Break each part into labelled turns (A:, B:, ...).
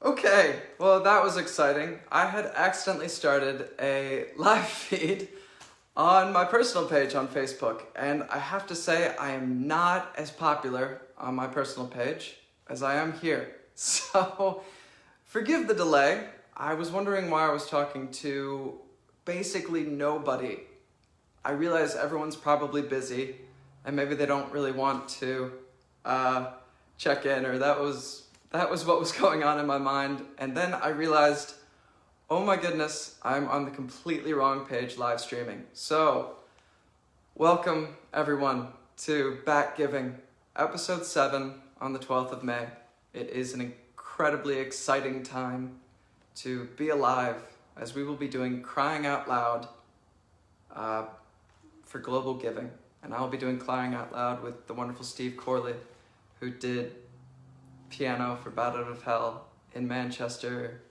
A: Okay, well that was exciting. I had accidentally started a live feed on my personal page on Facebook, and I have to say I am not as popular on my personal page as I am here. So forgive the delay. I was wondering why I was talking to basically nobody. I realize everyone's probably busy and maybe they don't really want to check in, or that was what was going on in my mind. And then I realized, oh my goodness, I'm on the completely wrong page live streaming. So, welcome everyone to Back Giving, episode 7 on the 12th of May. It is an incredibly exciting time to be alive, as we will be doing Crying Out Loud for GlobalGiving. And I'll be doing Crying Out Loud with the wonderful Steve Corley, who did piano for Bat Out of Hell in Manchester,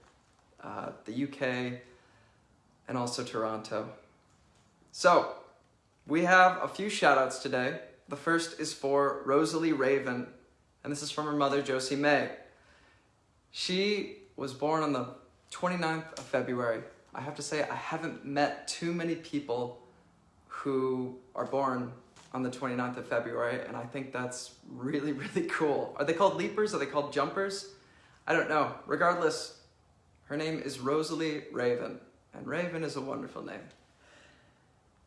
A: the UK, and also Toronto. So, we have a few shoutouts today. The first is for Rosalie Raven, and this is from her mother, Josie May. She was born on the 29th of February. I have to say, I haven't met too many people who are born on the 29th of February, and I think that's really, really cool. Are they called leapers? Are they called jumpers? I don't know. Regardless, her name is Rosalie Raven, and Raven is a wonderful name.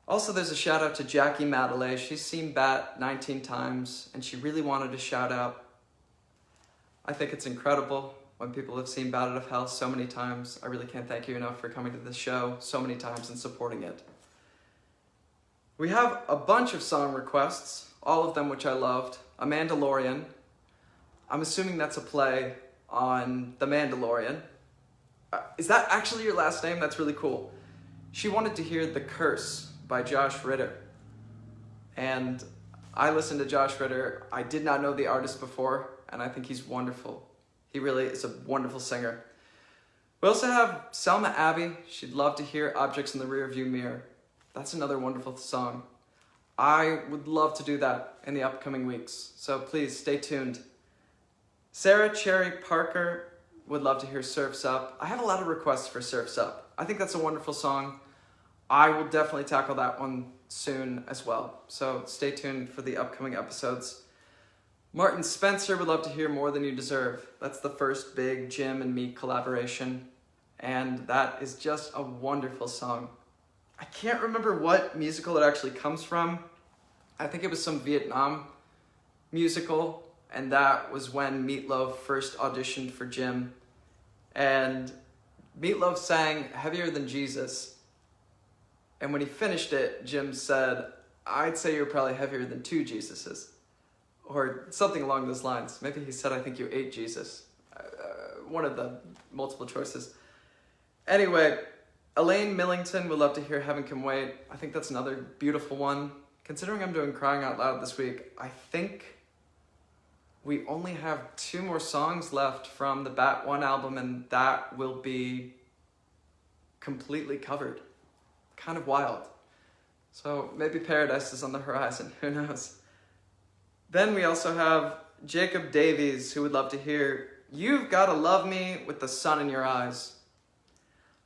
A: Also, there's a shout out to Jackie Madeley. She's seen Bat 19 times, and she really wanted a shout out. I think it's incredible when people have seen Bat Out of Hell so many times. I really can't thank you enough for coming to this show so many times and supporting it. We have a bunch of song requests, all of them which I loved. A Mandalorian. I'm assuming that's a play on The Mandalorian. Is that actually your last name? That's really cool. She wanted to hear The Curse by Josh Ritter. And I listened to Josh Ritter. I did not know the artist before, and I think he's wonderful. He really is a wonderful singer. We also have Selma Abbey. She'd love to hear Objects in the Rearview Mirror. That's another wonderful song. I would love to do that in the upcoming weeks, so please stay tuned. Sarah Cherry Parker would love to hear Surf's Up. I have a lot of requests for Surf's Up. I think that's a wonderful song. I will definitely tackle that one soon as well, so stay tuned for the upcoming episodes. Martin Spencer would love to hear More Than You Deserve. That's the first big Jim and me collaboration, and that is just a wonderful song. I can't remember what musical it actually comes from. I think it was some Vietnam musical, and that was when Meatloaf first auditioned for Jim. And Meatloaf sang Heavier Than Jesus. And when he finished it, Jim said, I'd say you're probably heavier than 2 Jesuses. Or something along those lines. Maybe he said, I think you ate Jesus. One of the multiple choices. Anyway, Elaine Millington would love to hear Heaven Can Wait. I think that's another beautiful one. Considering I'm doing Crying Out Loud this week, I think we only have 2 more songs left from the Bat 1 album, and that will be completely covered. Kind of wild. So maybe Paradise is on the horizon, who knows. Then we also have Jacob Davies, who would love to hear You've Gotta Love Me with the Sun in Your Eyes.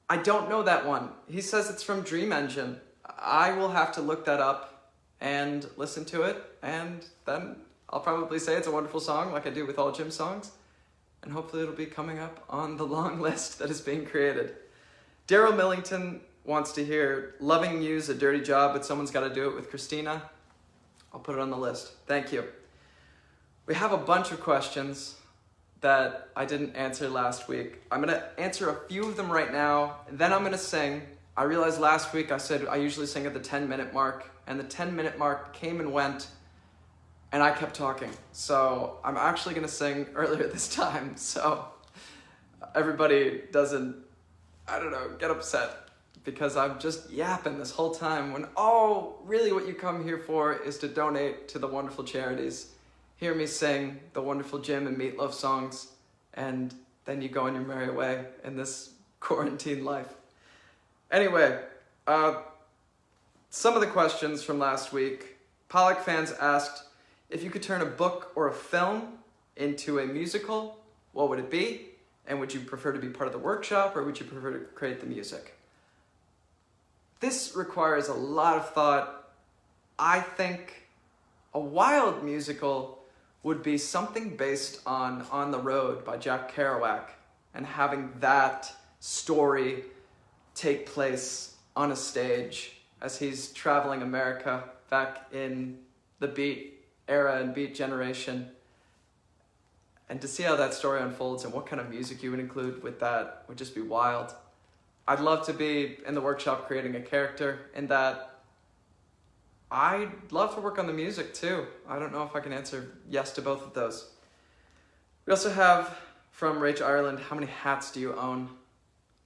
A: I don't know that one. He says it's from Dream Engine. I will have to look that up and listen to it, and then I'll probably say it's a wonderful song like I do with all Jim songs, and hopefully it'll be coming up on the long list that is being created. Daryl Millington wants to hear Loving You's a Dirty Job, but someone's got to do it with Christina. I'll put it on the list. Thank you. We have a bunch of questions that I didn't answer last week. I'm going to answer a few of them right now, and then I'm going to sing. I realized last week I said I usually sing at the 10-minute mark, and the 10-minute mark came and went, and I kept talking. So I'm actually going to sing earlier this time, so everybody doesn't, get upset, because I'm just yapping this whole time when really what you come here for is to donate to the wonderful charities. Hear me sing the wonderful Jim and Meatloaf songs, and then you go on your merry way in this quarantine life. Anyway, some of the questions from last week. Polec fans asked, if you could turn a book or a film into a musical, what would it be? And would you prefer to be part of the workshop, or would you prefer to create the music? This requires a lot of thought. I think a wild musical would be something based on the Road by Jack Kerouac, and having that story take place on a stage as he's traveling America back in the Beat era and Beat generation. And to see how that story unfolds and what kind of music you would include with that would just be wild. I'd love to be in the workshop creating a character in that. I'd love to work on the music too. I don't know if I can answer yes to both of those. We also have from Rach Ireland, how many hats do you own?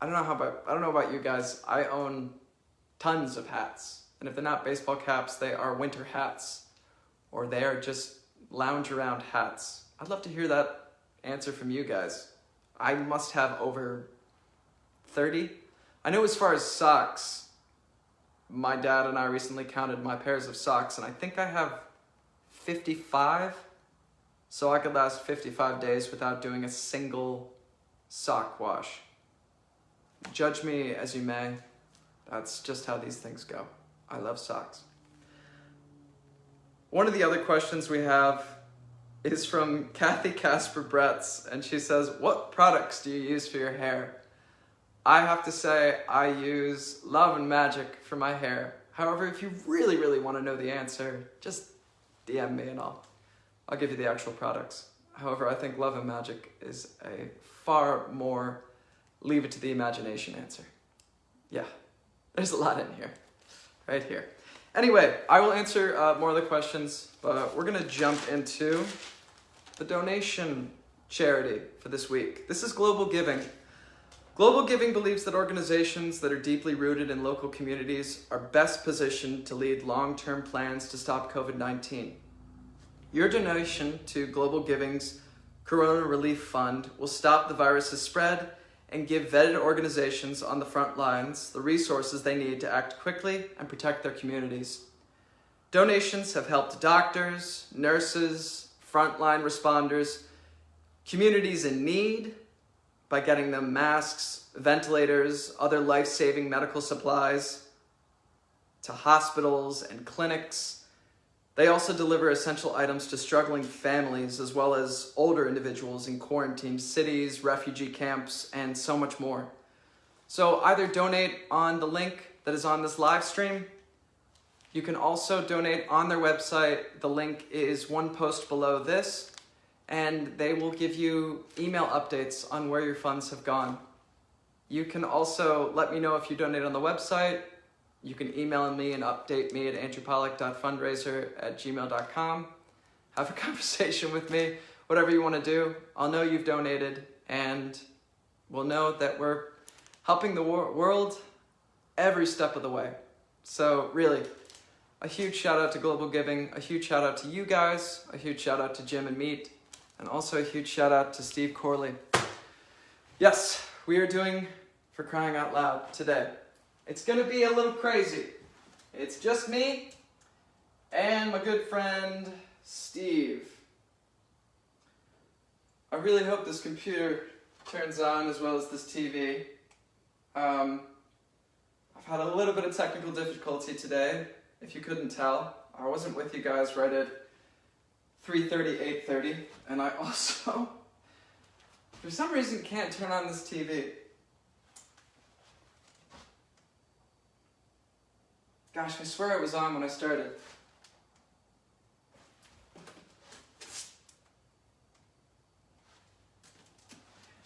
A: I don't know about you guys. I own tons of hats. And if they're not baseball caps, they are winter hats, or they are just lounge around hats. I'd love to hear that answer from you guys. I must have over 30. I know as far as socks, my dad and I recently counted my pairs of socks, and I think I have 55. So I could last 55 days without doing a single sock wash. Judge me as you may. That's just how these things go. I love socks. One of the other questions we have is from Kathy Casper Bretz, and she says, what products do you use for your hair? I have to say I use Love and Magic for my hair. However, if you really, really want to know the answer, just DM me and I'll give you the actual products. However, I think Love and Magic is a far more leave it to the imagination answer. Yeah, there's a lot in here, right here. Anyway, I will answer more of the questions, but we're gonna jump into the donation charity for this week. This is GlobalGiving. GlobalGiving believes that organizations that are deeply rooted in local communities are best positioned to lead long-term plans to stop COVID-19. Your donation to GlobalGiving's Corona Relief Fund will stop the virus's spread and give vetted organizations on the front lines the resources they need to act quickly and protect their communities. Donations have helped doctors, nurses, frontline responders, communities in need by getting them masks, ventilators, other life-saving medical supplies, to hospitals and clinics. They also deliver essential items to struggling families as well as older individuals in quarantine cities, refugee camps, and so much more. So either donate on the link that is on this live stream. You can also donate on their website. The link is one post below this, and they will give you email updates on where your funds have gone. You can also let me know if you donate on the website. You can email me and update me at andrewpolec.fundraiser@gmail.com. Have a conversation with me, whatever you want to do. I'll know you've donated, and we'll know that we're helping the world every step of the way. So really, a huge shout out to GlobalGiving, a huge shout out to you guys, a huge shout out to Jim and Meat, and also a huge shout out to Steve Corley. Yes, we are doing For Crying Out Loud today. It's gonna be a little crazy. It's just me and my good friend, Steve. I really hope this computer turns on as well as this TV. I've had a little bit of technical difficulty today, if you couldn't tell. I wasn't with you guys right at 3:30, 8:30, and I also, for some reason, can't turn on this TV. Gosh, I swear it was on when I started.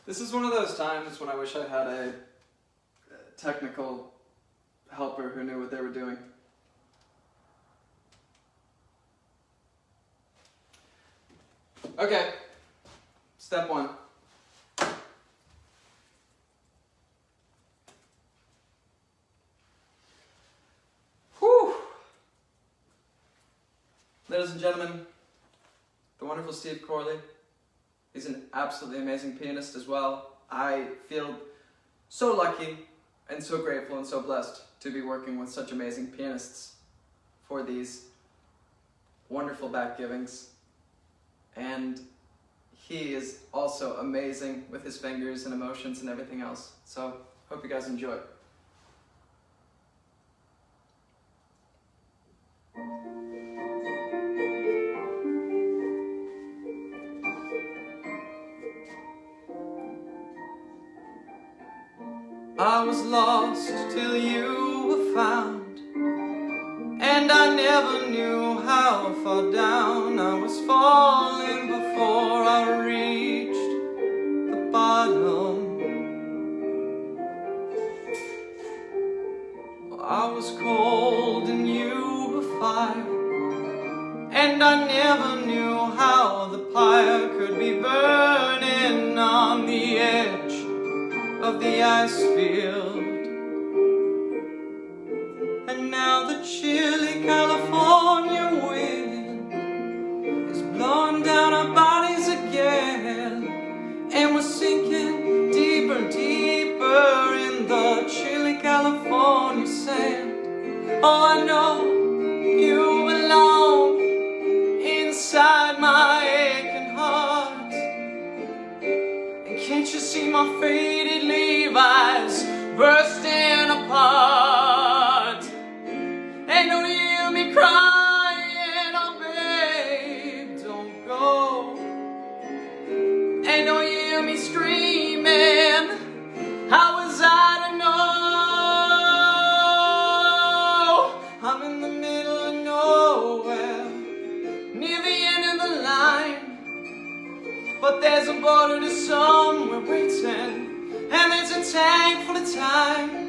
A: This is one of those times when I wish I had a technical helper who knew what they were doing. Okay, step one. Whew. Ladies and gentlemen, the wonderful Steve Corley. He's an absolutely amazing pianist as well. I feel so lucky and so grateful and so blessed to be working with such amazing pianists for these wonderful back givings. And he is also amazing with his fingers and emotions and everything else. So, hope you guys enjoy. I was lost till you were found, and I never knew how far down I was falling before I reached the bottom. I was cold and you were fire, and I never knew how the pyre could be burning on the edge of the ice field. And now the chilly California wind is blowing down our bodies again, and we're sinking deeper and deeper in the chilly California sand. Oh, I know you belong inside my aching heart. And can't you see my faded Levi's bursting apart? And don't you hear me crying, oh babe, don't go. And don't you hear me screaming, how was I to know? I'm in the middle of nowhere, near the end of the line, but there's a border to somewhere waiting, and there's a tank full of time.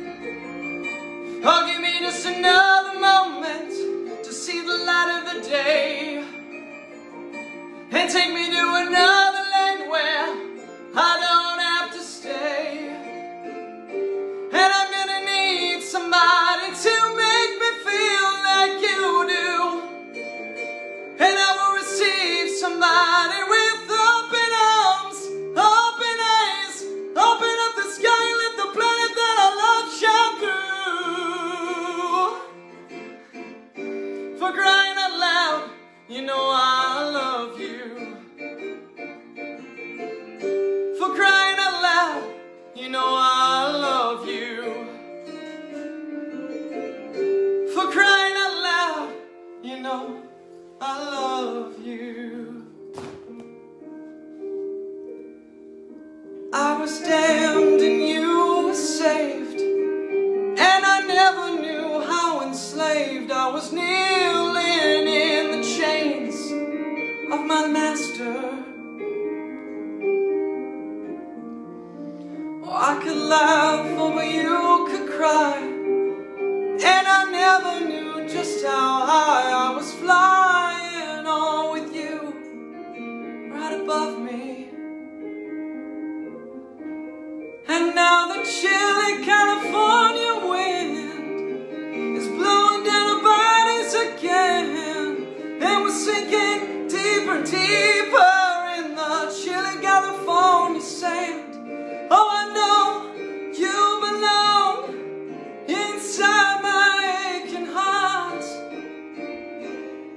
A: Oh, give me just another moment to see the light of the day, and take me to another land where I don't have to stay. And I'm gonna need somebody to make me feel like you do, and I will receive somebody with open arms, open eyes, open up the sky and let the planet that I love shine through. For crying out loud, you know I love you. For crying out loud, you know I love you. For crying out loud, you know I love you. I was damned and you were saved, and I never knew how enslaved I was, kneeling in the chains of my master. Oh, I could laugh or you could cry, and I never knew just how high I was flying, all with you right above me. And now the chilly California wind is blowing down our bodies again, and we're sinking deeper and deeper in the chilly California sand. Oh, I know you belong inside my aching heart.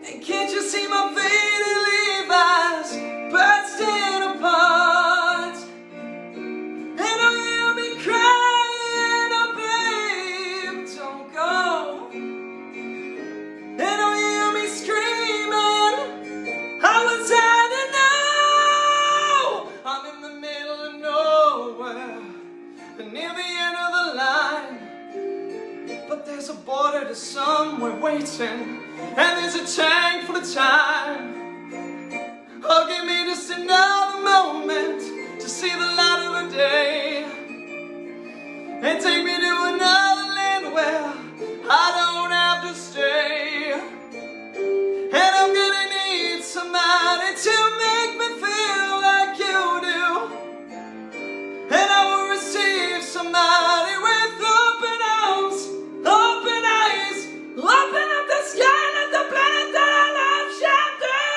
A: And can't you see my faded Levi's bursting apart? And don't hear me crying, oh babe, don't go. And don't hear me screaming, how was I to know? I'm in the middle of nowhere, near the end of the line, but there's a border to somewhere waiting, and there's a tank full of time. Oh, give me just another moment to see the light of the day, and take me to another land where I don't have to stay. And I'm gonna need somebody to make me feel like you do, and I will receive somebody with open arms, open eyes, open up the sky and let the planet that I love shine through.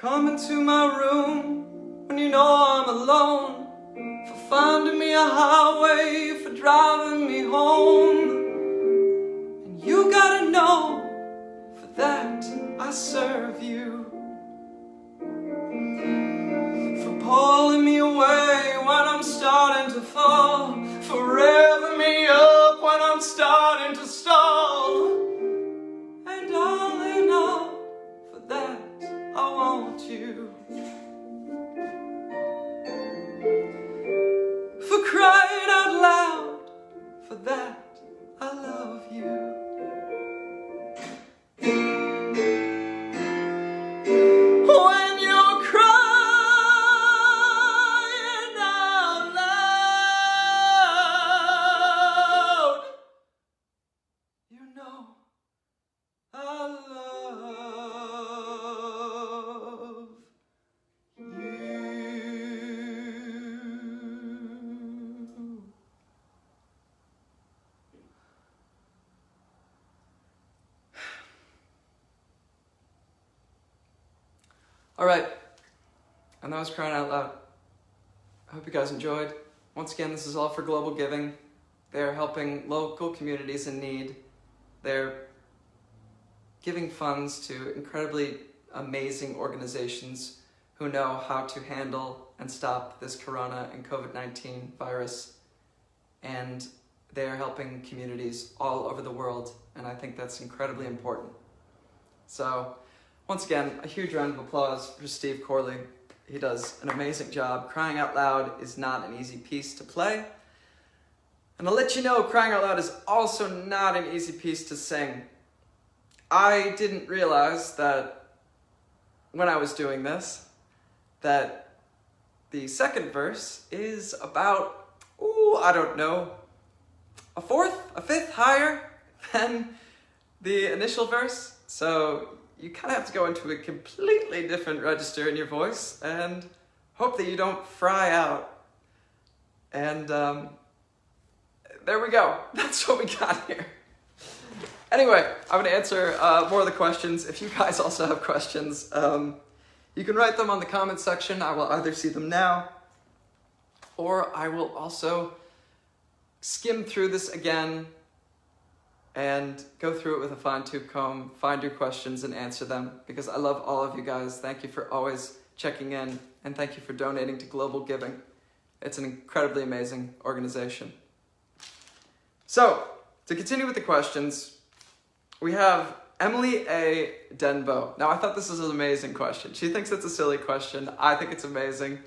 A: coming to my room when you know I'm alone, for finding me a highway, for driving me home. And you gotta know, for that I serve you, for pulling me away when I'm starting to fall, for revving me up when I'm starting to stall. And all in all, for that I want you, for crying out loud, for that I love you. When you're crying out loud, you know I love you. All right, and that was crying out loud. I hope you guys enjoyed. Once again, this is all for GlobalGiving. They're helping local communities in need. They're giving funds to incredibly amazing organizations who know how to handle and stop this corona and COVID-19 virus. And they're helping communities all over the world, and I think that's incredibly important. So, once again, a huge round of applause for Steve Corley. He does an amazing job. Crying Out Loud is not an easy piece to play. And I'll let you know, Crying Out Loud is also not an easy piece to sing. I didn't realize that when I was doing this, that the second verse is about, I don't know, a fifth higher than the initial verse. So you kind of have to go into a completely different register in your voice and hope that you don't fry out. And there we go. That's what we got here. Anyway, I'm going to answer more of the questions. If you guys also have questions, you can write them on the comment section. I will either see them now, or I will also skim through this again and go through it with a fine-tooth comb, find your questions and answer them, because I love all of you guys. Thank you for always checking in, and thank you for donating to GlobalGiving. It's an incredibly amazing organization. So, to continue with the questions, we have Emily A. Denbo. Now, I thought this was an amazing question. She thinks it's a silly question. I think it's amazing.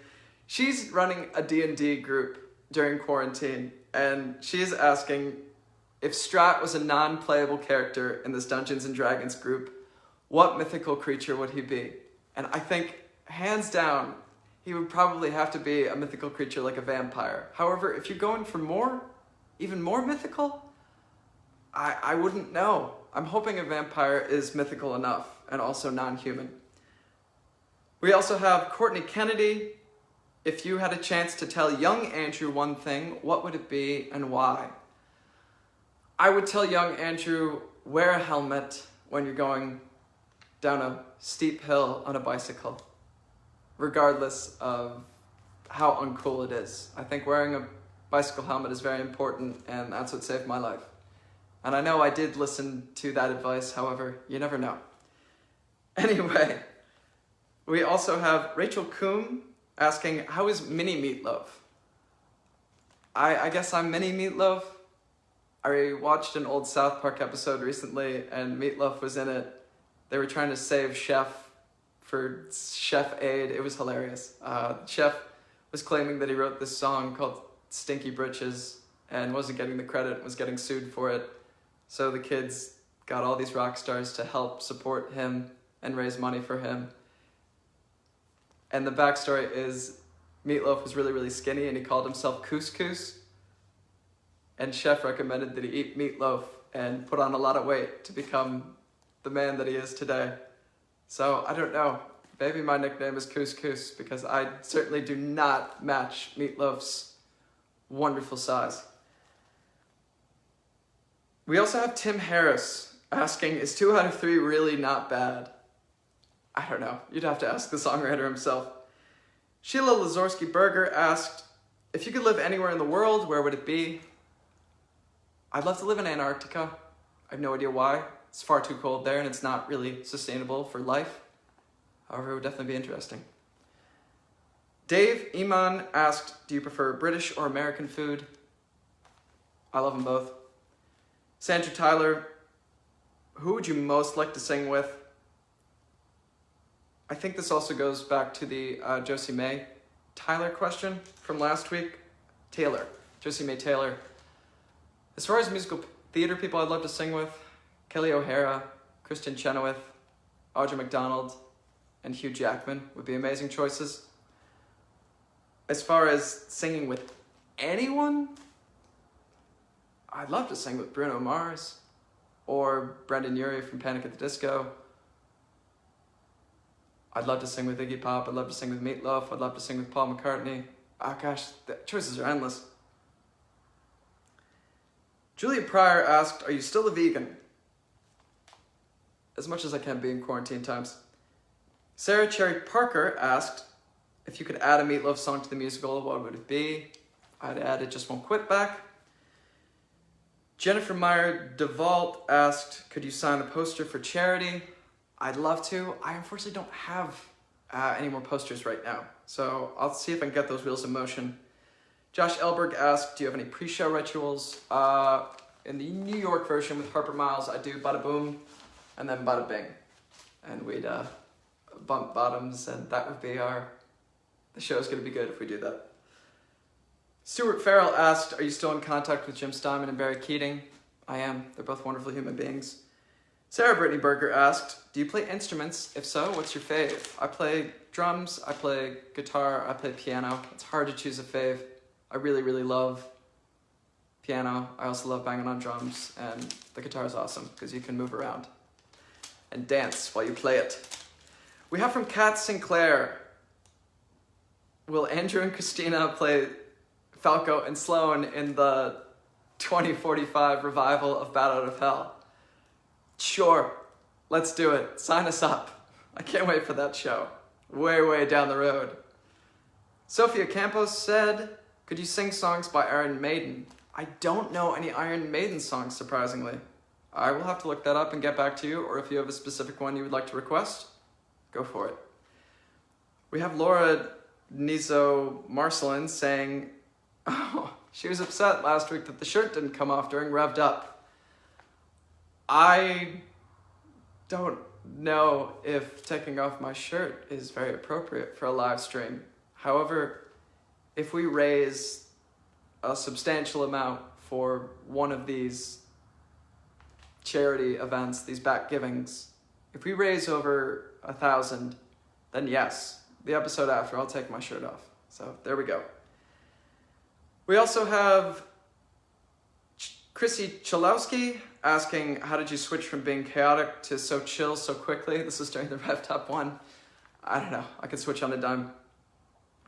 A: She's running a D&D group during quarantine, and she's asking, if Strat was a non-playable character in this Dungeons & Dragons group, what mythical creature would he be? And I think, hands down, he would probably have to be a mythical creature like a vampire. However, if you're going for more, even more mythical, I wouldn't know. I'm hoping a vampire is mythical enough and also non-human. We also have Courtney Kennedy. If you had a chance to tell young Andrew one thing, what would it be and why? I would tell young Andrew, wear a helmet when you're going down a steep hill on a bicycle, regardless of how uncool it is. I think wearing a bicycle helmet is very important, and that's what saved my life. And I know I did listen to that advice, however, you never know. Anyway, we also have Rachel Coombe asking, how is Mini Meatloaf? I guess I'm Mini Meatloaf. I watched an old South Park episode recently, and Meatloaf was in it. They were trying to save Chef for Chef Aid. It was hilarious. Chef was claiming that he wrote this song called Stinky Britches and wasn't getting the credit, was getting sued for it. So the kids got all these rock stars to help support him and raise money for him. And the backstory is Meatloaf was really, really skinny, and he called himself Couscous. And Chef recommended that he eat meatloaf and put on a lot of weight to become the man that he is today. So, I don't know. Maybe my nickname is Couscous, because I certainly do not match Meatloaf's wonderful size. We also have Tim Harris asking, is 2 out of 3 really not bad? I don't know. You'd have to ask the songwriter himself. Sheila Lazorski-Berger asked, if you could live anywhere in the world, where would it be? I'd love to live in Antarctica. I have no idea why. It's far too cold there and it's not really sustainable for life. However, it would definitely be interesting. Dave Iman asked, do you prefer British or American food? I love them both. Sandra Tyler, who would you most like to sing with? I think this also goes back to the Josie May Tyler question from last week. Josie May Taylor. As far as musical theater people I'd love to sing with, Kelly O'Hara, Kristen Chenoweth, Audra McDonald, and Hugh Jackman would be amazing choices. As far as singing with anyone, I'd love to sing with Bruno Mars or Brendan Urie from Panic at the Disco. I'd love to sing with Iggy Pop. I'd love to sing with Meatloaf. I'd love to sing with Paul McCartney. Oh gosh, the choices are endless. Julia Pryor asked, are you still a vegan? As much as I can be in quarantine times. Sarah Cherry Parker asked, if you could add a Meatloaf song to the musical, what would it be? I'd add It Just Won't Quit Back. Jennifer Meyer DeVault asked, could you sign a poster for charity? I'd love to. I unfortunately don't have any more posters right now, so I'll see if I can get those wheels in motion. Josh Elberg asked, do you have any pre-show rituals? In the New York version with Harper Miles, I do bada boom and then bada bing. And we'd bump bottoms, and that would be the show's gonna be good if we do that. Stuart Farrell asked, are you still in contact with Jim Steinman and Barry Keating? I am. They're both wonderful human beings. Sarah Brittany Berger asked, do you play instruments? If so, what's your fave? I play drums, I play guitar, I play piano. It's hard to choose a fave. I really, really love piano. I also love banging on drums, and the guitar is awesome because you can move around and dance while you play it. We have from Kat Sinclair, will Andrew and Christina play Falco and Sloan in the 2045 revival of Bat Out of Hell? Sure, let's do it. Sign us up. I can't wait for that show. Way, way down the road. Sophia Campos said, could you sing songs by Iron Maiden? I don't know any Iron Maiden songs, surprisingly. I will have to look that up and get back to you, or if you have a specific one you would like to request, go for it. We have Laura Nizo Marcelin saying, oh, she was upset last week that the shirt didn't come off during Revved Up. I don't know if taking off my shirt is very appropriate for a live stream. However, if we raise a substantial amount for one of these charity events, these back givings, if we raise over 1,000, then yes, the episode after, I'll take my shirt off. So there we go. We also have Chrissy Chalowski asking, how did you switch from being chaotic to so chill so quickly? This is during the Revved Up one. I don't know, I could switch on a dime.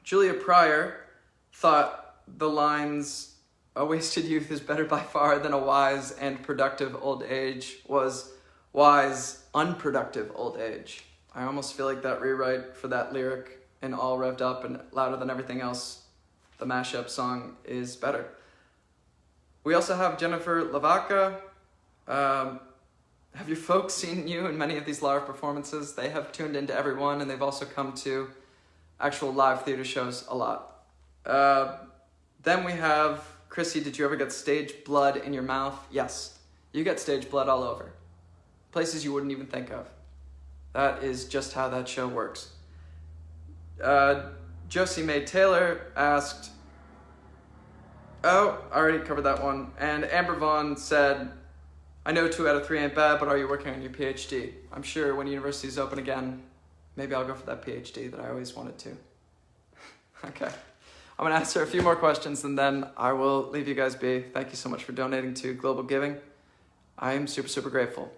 A: Julia Pryor thought the lines, a wasted youth is better by far than a wise and productive old age, was wise, unproductive old age. I almost feel like that rewrite for that lyric in All Revved Up and Louder Than Everything Else, the mashup song, is better. We also have Jennifer Lavaca. Have your folks seen you in many of these live performances? They have tuned into everyone, and they've also come to actual live theater shows a lot. Then we have Chrissy, did you ever get stage blood in your mouth? Yes, you get stage blood all over. Places you wouldn't even think of. That is just how that show works. Josie May Taylor asked, oh, I already covered that one. And Amber Vaughn said, I know 2 out of 3 ain't bad, but are you working on your PhD? I'm sure when universities open again, maybe I'll go for that PhD that I always wanted to. Okay. I'm going to answer a few more questions and then I will leave you guys be. Thank you so much for donating to Global Giving. I am super, super grateful.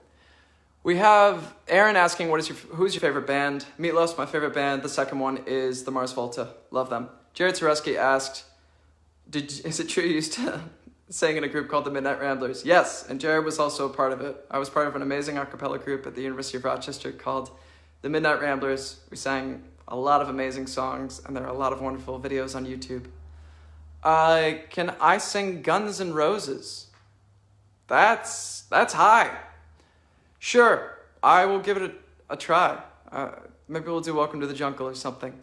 A: We have Aaron asking, who's your favorite band? Meatloaf's my favorite band. The second one is the Mars Volta. Love them. Jared Zareski asked, is it true you used to sing in a group called the Midnight Ramblers? Yes, and Jared was also a part of it. I was part of an amazing a cappella group at the University of Rochester called the Midnight Ramblers. We sang a lot of amazing songs, and there are a lot of wonderful videos on YouTube. Can I sing Guns N' Roses? That's high. Sure, I will give it a try. Maybe we'll do Welcome to the Jungle or something.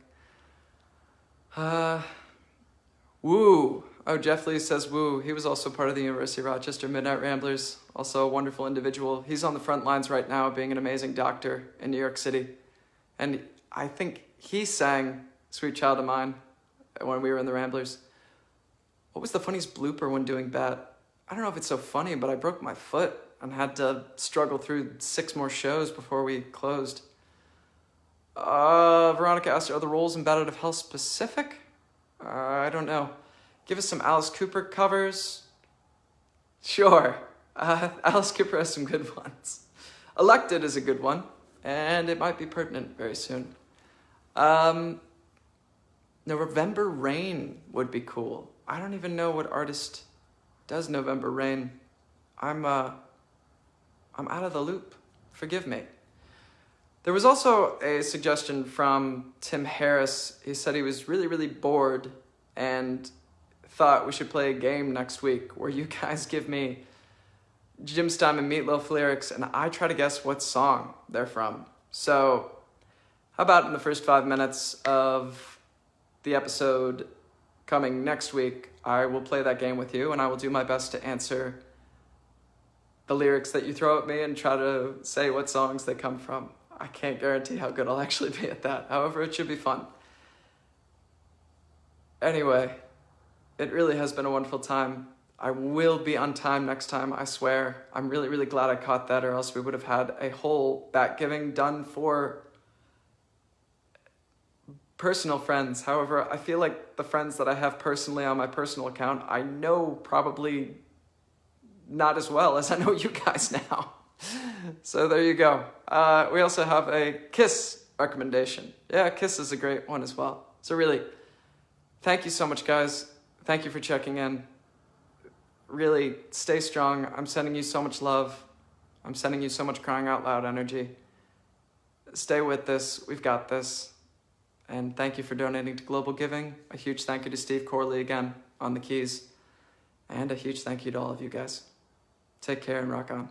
A: Woo. Oh, Jeff Lee says woo. He was also part of the University of Rochester Midnight Ramblers. Also a wonderful individual. He's on the front lines right now being an amazing doctor in New York City. And I think he sang Sweet Child of Mine when we were in the Ramblers. What was the funniest blooper when doing that? I don't know if it's so funny, but I broke my foot and had to struggle through 6 more shows before we closed. Veronica asked, are the roles in Bat Out of Hell specific? I don't know. Give us some Alice Cooper covers. Sure. Alice Cooper has some good ones. Elected is a good one, and it might be pertinent very soon. November Rain would be cool. I don't even know what artist does November Rain. I'm out of the loop. Forgive me. There was also a suggestion from Tim Harris. He said he was really, really bored and thought we should play a game next week where you guys give me Jim Stein and Meatloaf lyrics and I try to guess what song they're from. So how about in the first 5 minutes of the episode coming next week, I will play that game with you and I will do my best to answer the lyrics that you throw at me and try to say what songs they come from. I can't guarantee how good I'll actually be at that. However, it should be fun. Anyway, it really has been a wonderful time. I will be on time next time, I swear. I'm really, really glad I caught that, or else we would have had a whole Bat Giving done for personal friends. However, I feel like the friends that I have personally on my personal account, I know probably not as well as I know you guys now. So there you go. We also have a Kiss recommendation. Yeah, Kiss is a great one as well. So really, thank you so much, guys. Thank you for checking in. Really, stay strong. I'm sending you so much love. I'm sending you so much crying out loud energy. Stay with this. We've got this. And thank you for donating to GlobalGiving. A huge thank you to Steve Corley again on the keys. And a huge thank you to all of you guys. Take care and rock on.